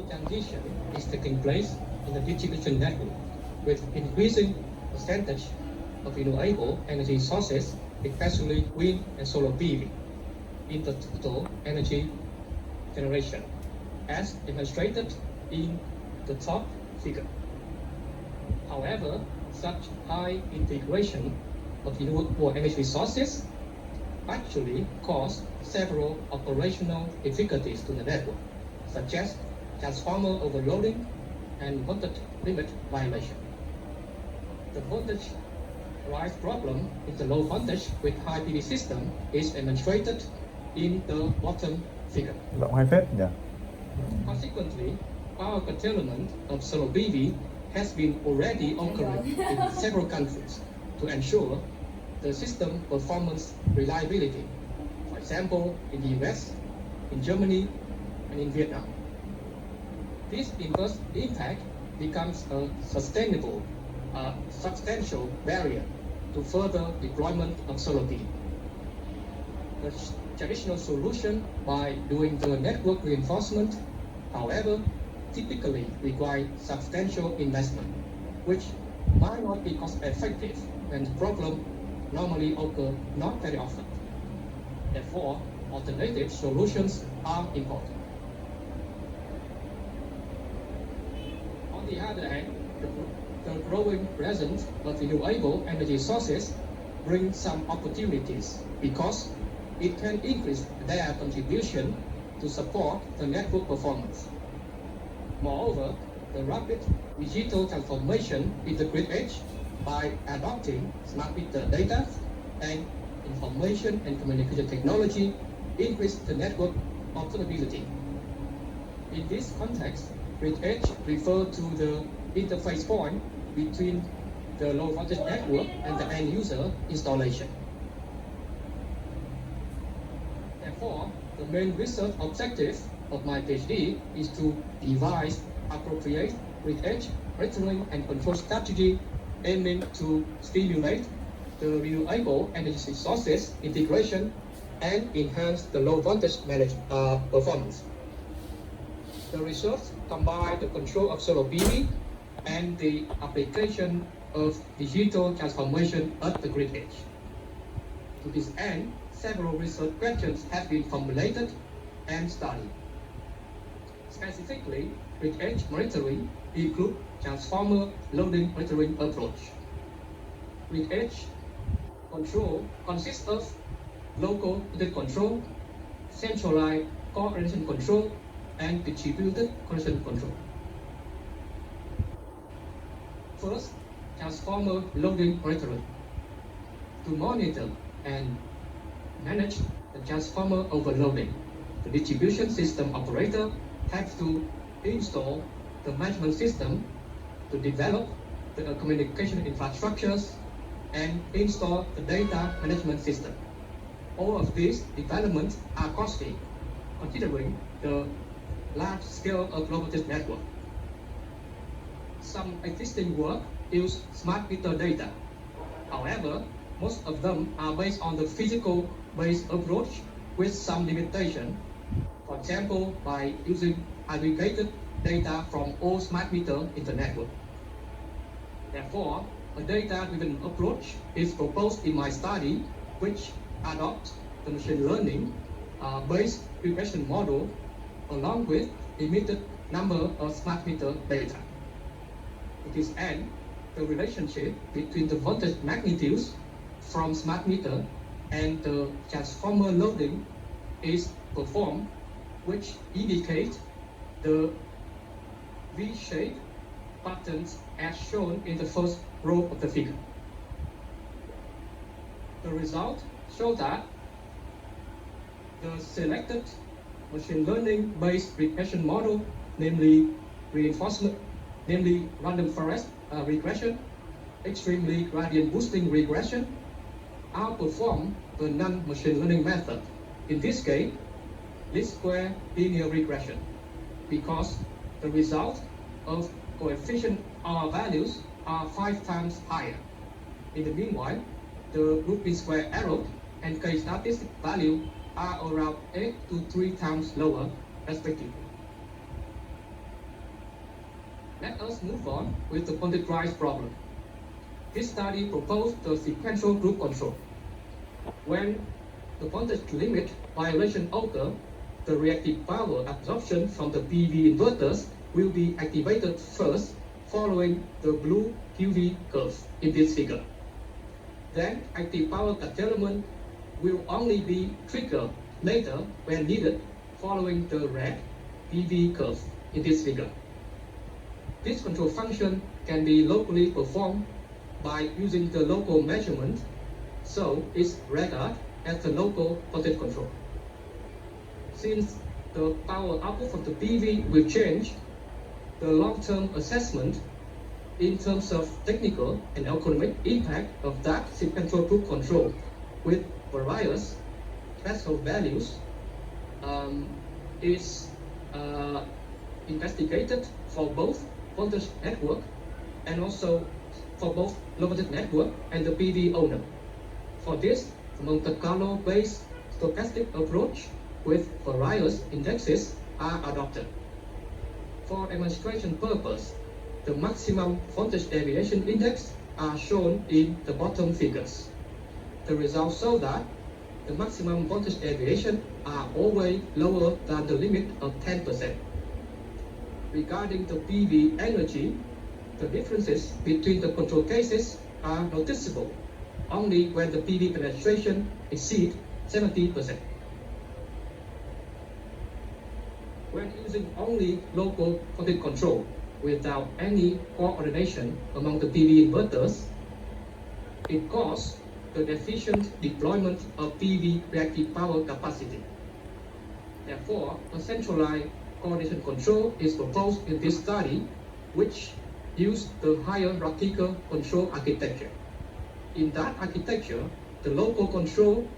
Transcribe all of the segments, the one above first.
transition is taking place in the distribution network, with increasing percentage of renewable energy sources, especially wind and solar PV, in the total energy generation, as demonstrated in the top figure. However, such high integration of renewable energy sources actually cause several operational difficulties to the network, such as transformer overloading and voltage limit violation. The voltage rise problem in the low voltage with high PV system is demonstrated in the bottom figure. Rộng hai phết nhỉ? Consequently, power curtailment of solar PV has been already occurring in several countries to ensure the system performance reliability. For example, in the US, in Germany, and in Vietnam. This inverse impact becomes a substantial barrier to further deployment of solar PV. The traditional solution by doing the network reinforcement, however, typically require substantial investment, which might not be cost effective when the problem normally occur not very often. Therefore, alternative solutions are important. On the other hand, the growing presence of renewable energy sources brings some opportunities because it can increase their contribution to support the network performance. Moreover, the rapid digital transformation in the grid edge by adopting smart meter data and information and communication technology increase the network observability. In this context, grid edge refers to the interface point between the low voltage network and the end user installation. Therefore, the main research objective of my PhD is to devise appropriate grid edge monitoring and control strategy aiming to stimulate the renewable energy sources integration and enhance the low voltage performance. The research combined the control of solar PV and the application of digital transformation at the grid edge. To this end, several research questions have been formulated and studied. Specifically, grid edge monitoring includes transformer loading monitoring approach. Grid edge control consists of local voltage control, centralized coordination control, and distributed coordination control. First, transformer loading monitoring. To monitor and manage the transformer overloading, the distribution system operator has to install the management system, to develop the communication infrastructures, and install the data management system. All of these developments are costly, considering the large scale of low voltage network. Some existing work use smart meter data. However, most of them are based on the physical-based approach with some limitation. For example, by using aggregated data from all smart meters in the network. Therefore, a data-driven approach is proposed in my study, which adopts the machine learning based regression model along with limited number of smart meter data. To this end, the relationship between the voltage magnitudes from smart meter and the transformer loading is performed, which indicates the V-shaped patterns as shown in the first row of the figure. The result shows that the selected machine learning based regression model, namely random forest regression, extremely gradient boosting regression, outperform the non-machine learning method. In this case, least square linear regression, because the result of coefficient R values are 5 times higher. In the meanwhile, the root mean square error and k-statistic value are around 8 to 3 times lower, respectively. Let us move on with the voltage rise problem. This study proposed the sequential group control. When the voltage limit violation occurs, the reactive power absorption from the PV inverters will be activated first, following the blue QV curve in this figure. Then active power curtailment will only be triggered later when needed, following the red PV curve in this figure. This control function can be locally performed by using the local measurement, so it's regarded as the local voltage control. Since the power output from the PV will change, the long-term assessment in terms of technical and economic impact of that sequential group control with various threshold values is investigated for both voltage network and also for both low voltage network and the PV owner. For this, the Monte Carlo-based stochastic approach with various indexes are adopted. For demonstration purpose, the maximum voltage deviation index are shown in the bottom figures. The results show that the maximum voltage deviation are always lower than the limit of 10%. Regarding the PV energy, the differences between the control cases are noticeable only when the PV penetration exceeds 70%. When using only local voltage control without any coordination among the PV inverters, it causes the deficient deployment of PV reactive power capacity. Therefore, a centralized coordination control is proposed in this study, which uses the hierarchical control architecture. In that architecture, the local control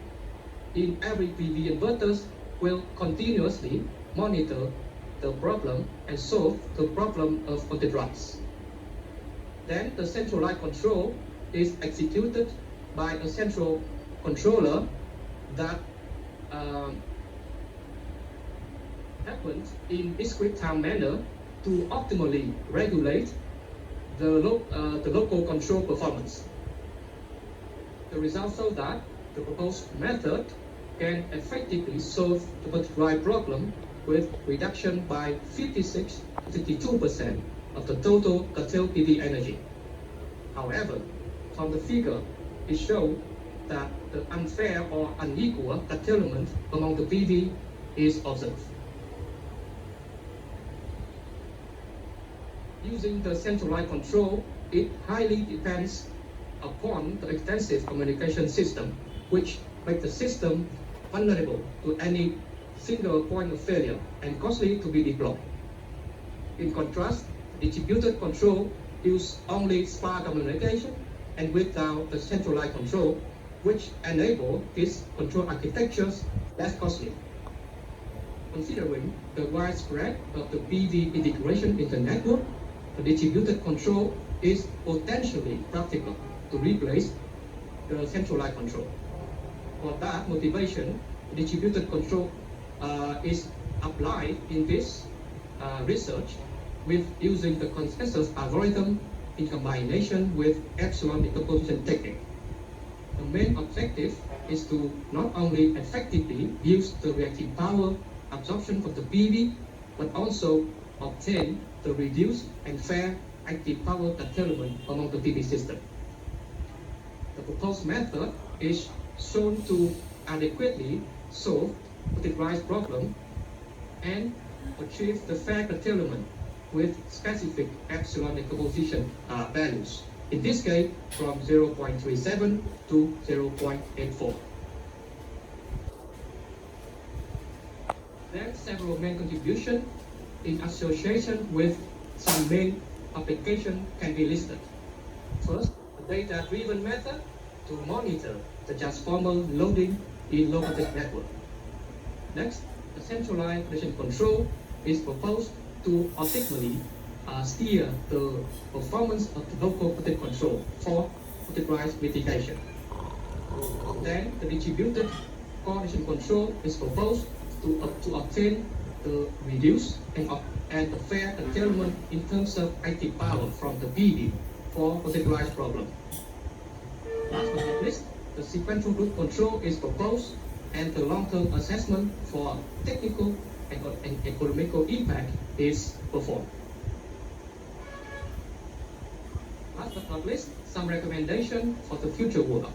in every PV inverters will continuously monitor the problem and solve the problem of voltage rise. Then the centralized control is executed by a central controller that happens in discrete time manner to optimally regulate the local control performance. The result shows that the proposed method can effectively solve the voltage rise problem with reduction by 56 to 52% of the total curtailed PV energy. However, from the figure, it shows that the unfair or unequal curtailment among the PV is observed. Using the centralized control, it highly depends upon the extensive communication system, which makes the system vulnerable to any single point of failure and costly to be deployed. In contrast, distributed control uses only sparse communication and without the centralized control, which enable these control architectures less costly. Considering the widespread of the PV integration in the network, the distributed control is potentially practical to replace the centralized control. For that motivation, distributed control is applied in this research with using the consensus algorithm in combination with epsilon decomposition technique. The main objective is to not only effectively use the reactive power absorption of the PV, but also obtain the reduced and fair active power curtailment among the PV system. The proposed method is shown to adequately solve the rise problem and achieve the fair curtailment with specific epsilon decomposition values. In this case, from 0.37 to 0.84. There are several main contributions in association with some main application can be listed. First, a data-driven method to monitor the transformer loading in low voltage network. Next, a centralized condition control is proposed to optimally steer the performance of the local voltage control for voltage rise mitigation. Then, the distributed coordination control is proposed to obtain to reduce and a fair curtailment in terms of active power from the PV for particularized problem. Last but not least, the sequential root control is proposed and the long-term assessment for technical and economical impact is performed. Last but not least, some recommendations for the future work.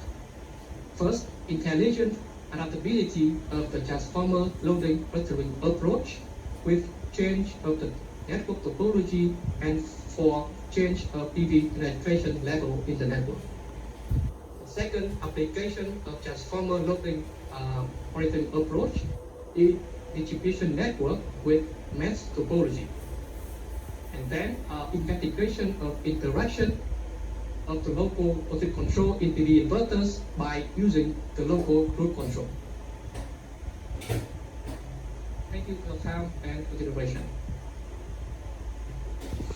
First, intelligent adaptability of the transformer loading filtering approach with change of the network topology and for change of PV penetration level in the network. The second, application of transformer loading monitoring approach in distribution network with mesh topology. And then investigation of interaction of the local voltage control in PV inverters by using the local root control. Thank you for your time and consideration.